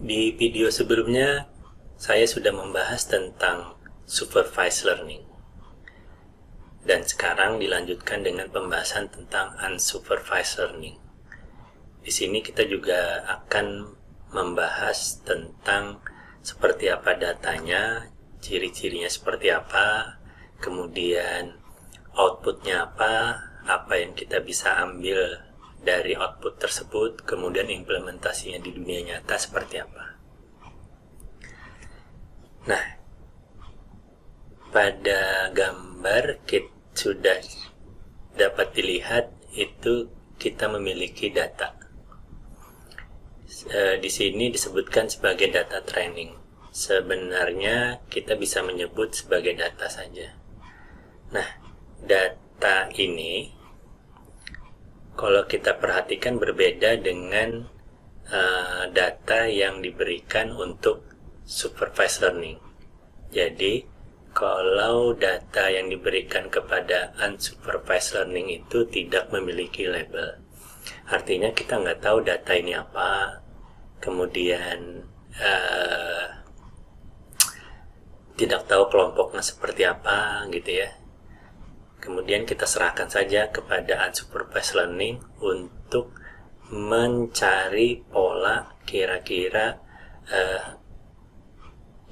Di video sebelumnya, saya sudah membahas tentang supervised learning. Dan sekarang dilanjutkan dengan pembahasan tentang unsupervised learning. Di sini kita juga akan membahas tentang seperti apa datanya, ciri-cirinya seperti apa, kemudian outputnya apa yang kita bisa ambil dari output tersebut, kemudian implementasinya di dunia nyata seperti apa. Nah, pada gambar kita sudah dapat dilihat itu kita memiliki data. Di sini disebutkan sebagai data training. Sebenarnya kita bisa menyebut sebagai data saja. Nah, data ini kalau kita perhatikan berbeda dengan data yang diberikan untuk supervised learning. Jadi, kalau data yang diberikan kepada unsupervised learning itu tidak memiliki label. Artinya kita nggak tahu data ini apa, kemudian tidak tahu kelompoknya seperti apa gitu ya. Kemudian kita serahkan saja kepada unsupervised learning untuk mencari pola kira-kira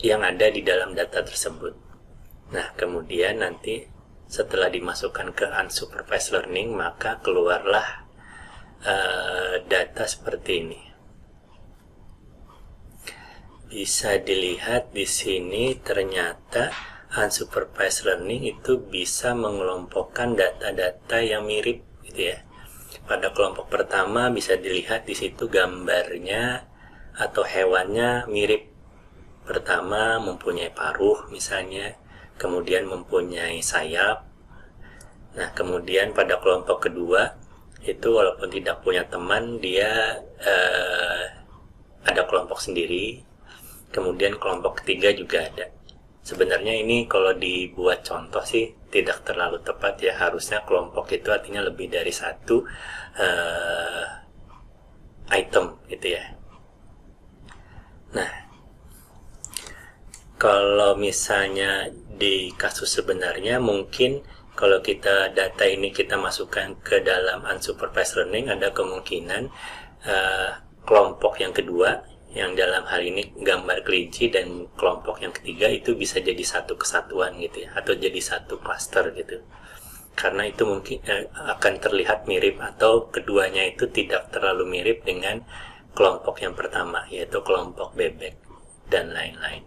yang ada di dalam data tersebut. Nah, kemudian nanti setelah dimasukkan ke unsupervised learning, maka keluarlah data seperti ini. Bisa dilihat di sini ternyata unsupervised learning itu bisa mengelompokkan data-data yang mirip gitu ya. Pada kelompok pertama bisa dilihat di situ gambarnya atau hewannya mirip. Pertama mempunyai paruh misalnya, kemudian mempunyai sayap. Nah, kemudian pada kelompok kedua itu walaupun tidak punya teman, dia ada kelompok sendiri. Kemudian kelompok ketiga juga ada. Sebenarnya ini kalau dibuat contoh sih tidak terlalu tepat ya. Harusnya kelompok itu artinya lebih dari satu item gitu ya. Nah, kalau misalnya di kasus sebenarnya mungkin kalau kita data ini kita masukkan ke dalam unsupervised learning, ada kemungkinan kelompok yang kedua, yang dalam hal ini gambar kelinci, dan kelompok yang ketiga itu bisa jadi satu kesatuan gitu ya, atau jadi satu klaster gitu. Karena itu mungkin akan terlihat mirip, atau keduanya itu tidak terlalu mirip dengan kelompok yang pertama, yaitu kelompok bebek dan lain-lain.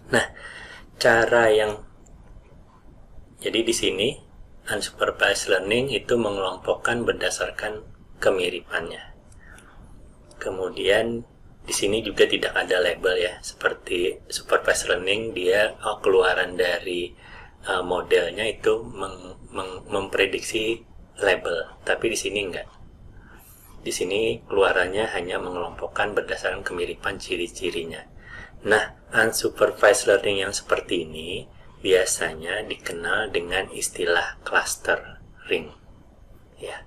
Nah, jadi di sini unsupervised learning itu mengelompokkan berdasarkan kemiripannya. Kemudian di sini juga tidak ada label ya, seperti supervised learning dia keluaran dari modelnya itu memprediksi label, tapi di sini enggak. Di sini keluarannya hanya mengelompokkan berdasarkan kemiripan ciri-cirinya. Nah, unsupervised learning yang seperti ini biasanya dikenal dengan istilah clustering ya.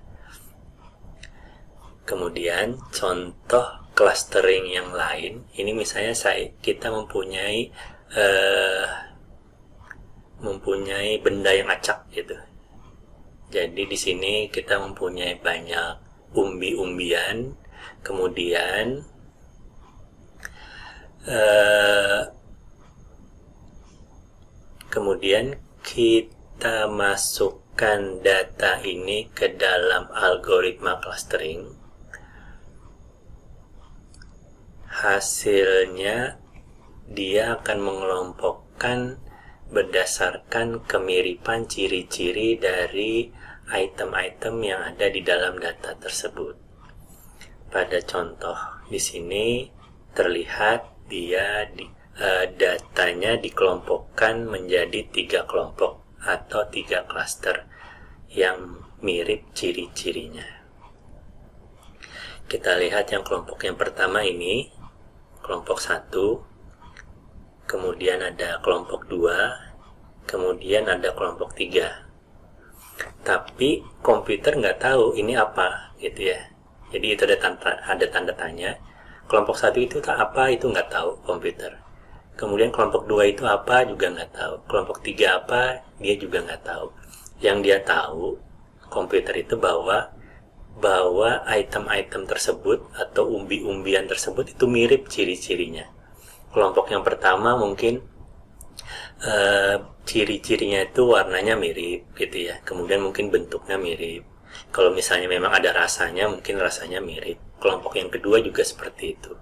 Kemudian contoh clustering yang lain, ini misalnya kita mempunyai benda yang acak gitu. Jadi di sini kita mempunyai banyak umbi-umbian, kemudian kita masukkan data ini ke dalam algoritma clustering. Hasilnya dia akan mengelompokkan berdasarkan kemiripan ciri-ciri dari item-item yang ada di dalam data tersebut. Pada contoh di sini terlihat datanya dikelompokkan menjadi 3 kelompok atau 3 klaster yang mirip ciri-cirinya. Kita lihat yang kelompok yang pertama ini, kelompok 1, kemudian ada kelompok 2, kemudian ada kelompok 3. Tapi komputer nggak tahu ini apa gitu ya. Jadi itu ada tanda tanya. Kelompok 1 itu apa, itu nggak tahu komputer. Kemudian kelompok 2 itu apa, juga nggak tahu. Kelompok 3 apa, dia juga nggak tahu. Yang dia tahu, komputer itu bahwa item-item tersebut atau umbi-umbian tersebut itu mirip ciri-cirinya. Kelompok yang pertama mungkin ciri-cirinya itu warnanya mirip gitu ya. Kemudian mungkin bentuknya mirip. Kalau misalnya memang ada rasanya, mungkin rasanya mirip. Kelompok yang kedua juga seperti itu.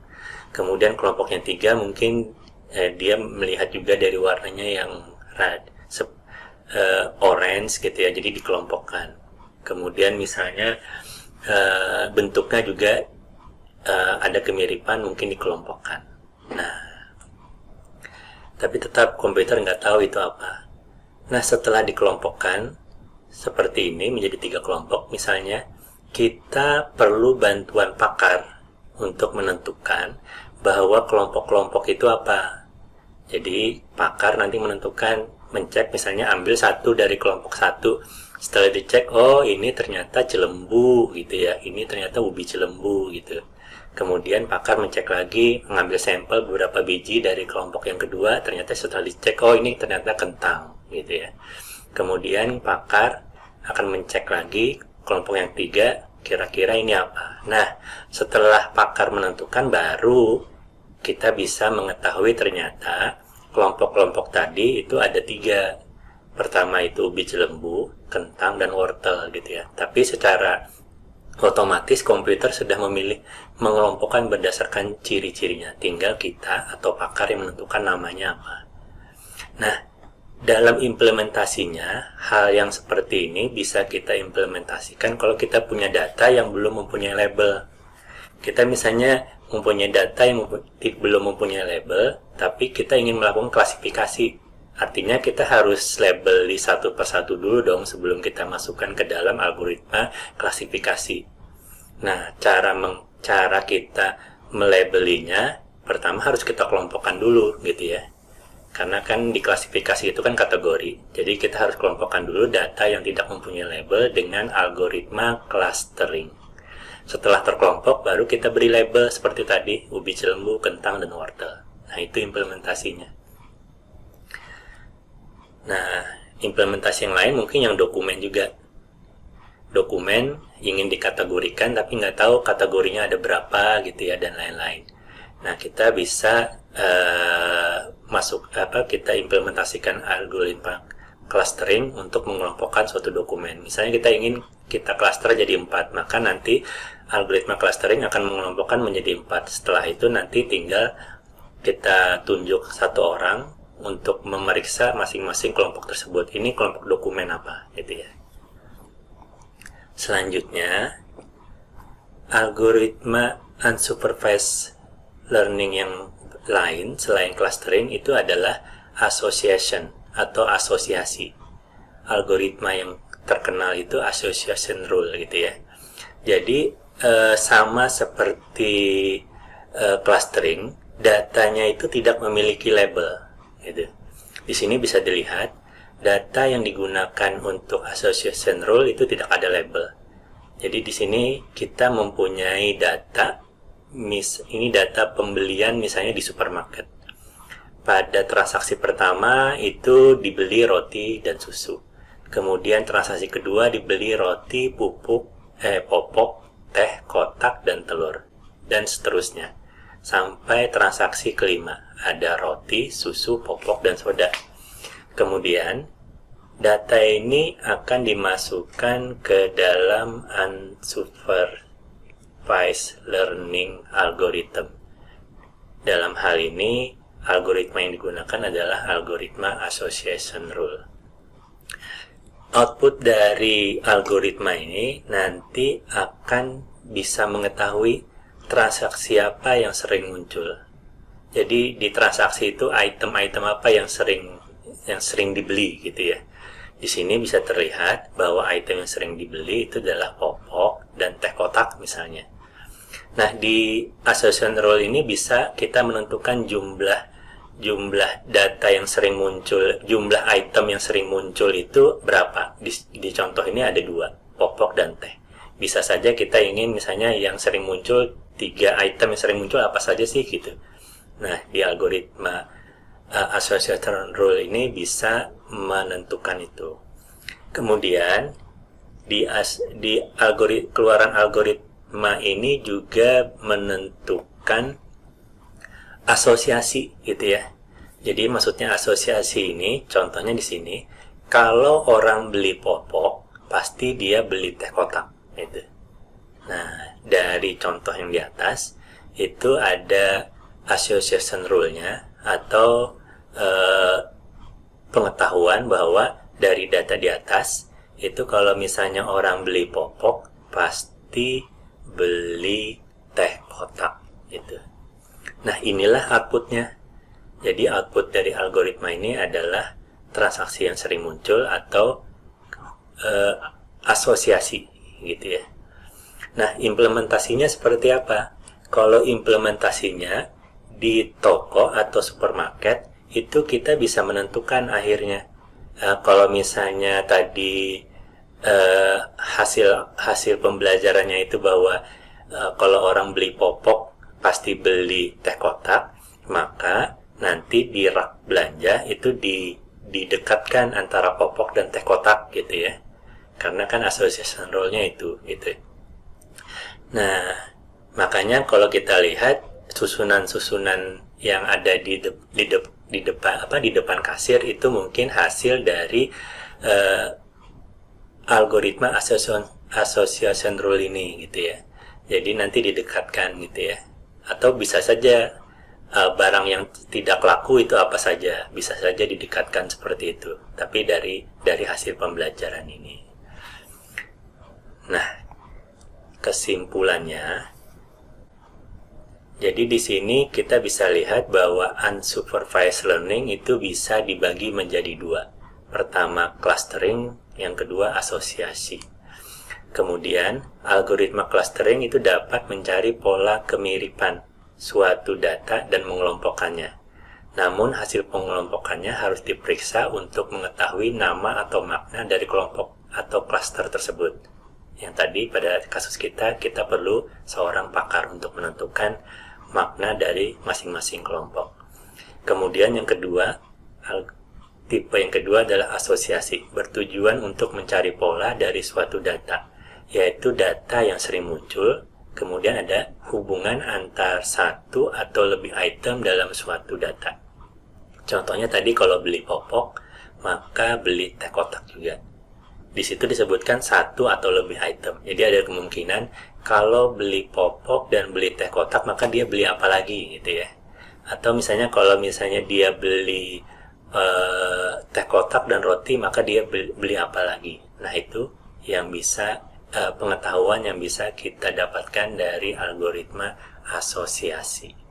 Kemudian kelompok yang 3 mungkin dia melihat juga dari warnanya yang orange gitu ya, jadi dikelompokkan. Kemudian misalnya bentuknya juga ada kemiripan, mungkin dikelompokkan. Nah, tapi tetap komputer nggak tahu itu apa. Nah, setelah dikelompokkan seperti ini menjadi 3 kelompok, misalnya kita perlu bantuan pakar untuk menentukan bahwa kelompok-kelompok itu apa. Jadi pakar nanti menentukan, mencek, misalnya ambil satu dari kelompok 1. Setelah dicek, oh ini ternyata cilembu gitu ya, ini ternyata ubi cilembu gitu. Kemudian pakar mencek lagi, mengambil sampel beberapa biji dari kelompok yang kedua, ternyata setelah dicek, oh ini ternyata kentang gitu ya. Kemudian pakar akan mencek lagi kelompok yang 3, kira-kira ini apa. Nah, setelah pakar menentukan, baru kita bisa mengetahui ternyata kelompok-kelompok tadi itu ada 3. Pertama itu ubi cilembu, kentang, dan wortel gitu ya. Tapi secara otomatis komputer sudah memilih mengelompokkan berdasarkan ciri-cirinya. Tinggal kita atau pakar yang menentukan namanya apa. Nah, dalam implementasinya, hal yang seperti ini bisa kita implementasikan kalau kita punya data yang belum mempunyai label. Kita misalnya mempunyai data yang belum mempunyai label, tapi kita ingin melakukan klasifikasi. Artinya kita harus labeli satu persatu dulu dong sebelum kita masukkan ke dalam algoritma klasifikasi. Nah, cara kita melabelinya, pertama harus kita kelompokkan dulu gitu ya. Karena kan di klasifikasi itu kan kategori. Jadi kita harus kelompokkan dulu data yang tidak mempunyai label dengan algoritma clustering. Setelah terkelompok, baru kita beri label seperti tadi, ubi cilembu, kentang, dan wortel. Nah, itu implementasinya. Nah, implementasi yang lain mungkin yang dokumen juga. Dokumen ingin dikategorikan, tapi nggak tahu kategorinya ada berapa gitu ya, dan lain-lain. Nah, kita bisa kita implementasikan algoritma clustering untuk mengelompokkan suatu dokumen. Misalnya kita ingin kita cluster jadi 4, maka nanti algoritma clustering akan mengelompokkan menjadi 4. Setelah itu nanti tinggal kita tunjuk satu orang untuk memeriksa masing-masing kelompok tersebut. Ini kelompok dokumen apa gitu ya. Selanjutnya, algoritma unsupervised learning yang lain selain clustering itu adalah association atau asosiasi. Algoritma yang terkenal itu association rule gitu ya. Jadi sama seperti clustering, datanya itu tidak memiliki label gitu. Di sini bisa dilihat data yang digunakan untuk association rule itu tidak ada label. Jadi di sini kita mempunyai data, ini data pembelian misalnya di supermarket. Pada transaksi pertama itu dibeli roti dan susu. Kemudian transaksi kedua dibeli roti, popok, teh, kotak, dan telur. Dan seterusnya. Sampai transaksi kelima. Ada roti, susu, popok, dan soda. Kemudian data ini akan dimasukkan ke dalam unsupervised learning algorithm. Dalam hal ini, algoritma yang digunakan adalah algoritma association rule. Output dari algoritma ini nanti akan bisa mengetahui transaksi apa yang sering muncul. Jadi di transaksi itu item-item apa yang sering dibeli gitu ya. Di sini bisa terlihat bahwa item yang sering dibeli itu adalah popok dan teh kotak misalnya. Nah, di association rule ini bisa kita menentukan jumlah data yang sering muncul, jumlah item yang sering muncul itu berapa. Di contoh ini ada 2, popok dan teh. Bisa saja kita ingin misalnya yang sering muncul tiga item yang sering muncul apa saja sih gitu. Nah, di algoritma association rule ini bisa menentukan itu. Kemudian di keluaran algoritma ini juga menentukan asosiasi gitu ya. Jadi maksudnya asosiasi ini, contohnya di sini, kalau orang beli popok, pasti dia beli teh kotak gitu. Nah, dari contoh yang di atas itu ada association rule-nya atau pengetahuan bahwa dari data di atas itu kalau misalnya orang beli popok pasti beli teh kotak gitu. Nah, inilah outputnya. Jadi output dari algoritma ini adalah transaksi yang sering muncul atau asosiasi gitu ya. Nah, implementasinya seperti apa? Kalau implementasinya di toko atau supermarket, itu kita bisa menentukan akhirnya. Kalau misalnya tadi hasil pembelajarannya itu bahwa kalau orang beli popok pasti beli teh kotak, maka nanti di rak belanja itu didekatkan antara popok dan teh kotak gitu ya. Karena kan association rule-nya itu gitu. Nah, makanya kalau kita lihat susunan-susunan yang ada di depan kasir itu mungkin hasil dari algoritma association rule ini gitu ya. Jadi nanti didekatkan gitu ya. Atau bisa saja barang yang tidak laku itu apa saja, bisa saja didekatkan seperti itu. Tapi dari hasil pembelajaran ini. Nah, kesimpulannya, jadi di sini kita bisa lihat bahwa unsupervised learning itu bisa dibagi menjadi dua. Pertama clustering, yang kedua asosiasi. Kemudian algoritma clustering itu dapat mencari pola kemiripan suatu data dan mengelompokkannya. Namun hasil pengelompokannya harus diperiksa untuk mengetahui nama atau makna dari kelompok atau cluster tersebut. Yang tadi pada kasus kita perlu seorang pakar untuk menentukan makna dari masing-masing kelompok. Kemudian yang kedua, tipe yang kedua adalah asosiasi, bertujuan untuk mencari pola dari suatu data, yaitu data yang sering muncul, kemudian ada hubungan antar satu atau lebih item dalam suatu data. Contohnya tadi kalau beli popok, maka beli teh kotak juga. Di situ disebutkan satu atau lebih item. Jadi ada kemungkinan kalau beli popok dan beli teh kotak, maka dia beli apa lagi gitu ya. Atau misalnya kalau misalnya dia beli teh kotak dan roti, maka dia beli apa lagi. Nah, itu yang bisa pengetahuan yang bisa kita dapatkan dari algoritma asosiasi.